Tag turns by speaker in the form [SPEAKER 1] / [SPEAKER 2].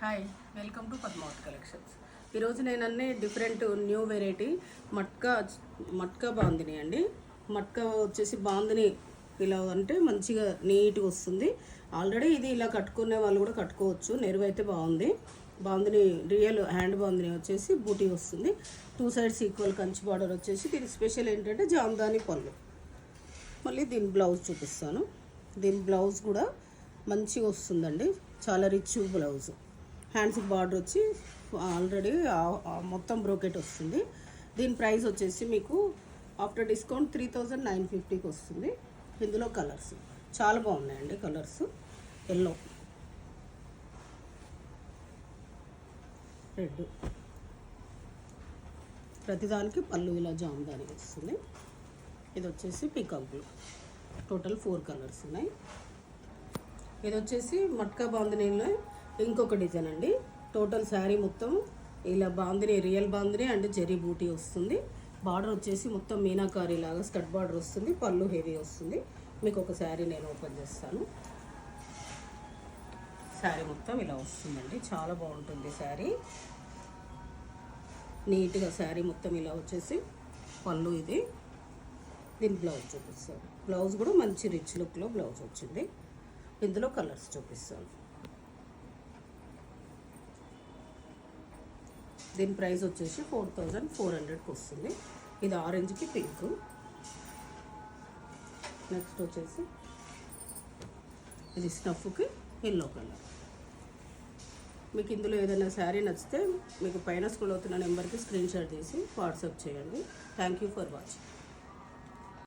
[SPEAKER 1] Hi, welcome to Padmavathi collections. ఈరోజు నేను అన్ని different new variety matka bandhani అండి. మట్కా వచ్చేసి బాందిని ఇలా అంటే మంచిగా నీట్గా వస్తుంది. ఆల్రెడీ ఇది ఇలా కట్టుకునే వాళ్ళు కూడా కట్టుకోవచ్చు. నెరువైతే బాగుంది. బాందిని రియల్ హ్యాండ్ బాందిని వచ్చేసి బూటీ వస్తుంది. 2 సైడ్స్ ఈక్వల్ కంచి బార్డర్ వచ్చేసి దీని స్పెషల్ ఏంటంటే జామ్దాని పళ్ళు. మళ్ళీ దీని బ్లౌజ్ చూపిస్తాను. దీని బ్లౌజ్ కూడా మంచిగా వస్తుందండి, చాలా రిచ్ బ్లౌజ్. హ్యాండ్స్కి బార్డర్ వచ్చి ఆల్రెడీ మొత్తం బ్రోకెట్ వస్తుంది. దీని ప్రైస్ వచ్చేసి మీకు ఆఫ్టర్ డిస్కౌంట్ 3950కి వస్తుంది. ఇందులో కలర్స్ చాలా బాగున్నాయండి. కలర్స్ ఎల్లో, రెడ్, ప్రతిదానికి పళ్ళు ఇలా జామ్దాని వస్తుంది. ఇది వచ్చేసి పీకాక్ బ్లూ. టోటల్ 4 కలర్స్ ఉన్నాయి. ఇది వచ్చేసి మట్కా బాందినీలో ఇంకొక డిజైన్ అండి. టోటల్ శారీ మొత్తం ఇలా బాందిని, రియల్ బాందిని అండ్ జరీ బూటీ వస్తుంది. బార్డర్ వచ్చేసి మొత్తం మీనాకారీ లాగా స్కర్ట్ బార్డర్ వస్తుంది. పళ్ళు హెవీ వస్తుంది. మీకు ఒక శారీ నేను ఓపెన్ చేస్తాను. శారీ మొత్తం ఇలా వస్తుందండి, చాలా బాగుంటుంది శారీ. నీట్గా శారీ మొత్తం ఇలా వచ్చేసి పళ్ళు ఇది. దీని బ్లౌజ్ చూపిస్తాను. బ్లౌజ్ కూడా మంచి రిచ్ లుక్లో బ్లౌజ్ వచ్చింది. ఇందులో కలర్స్ చూపిస్తాను. దీని ప్రైస్ వచ్చేసి 4400కి వస్తుంది. ఇది ఆరెంజ్కి పింక్. నెక్స్ట్ వచ్చేసి ఇది స్నఫ్కి ఎల్లో కలర్. మీకు ఇందులో ఏదైనా శారీ నచ్చితే మీకు పైన స్క్రోల్ అవుతున్న నెంబర్కి స్క్రీన్ షాట్ తీసి వాట్సాప్ చేయండి. Thank you for watching.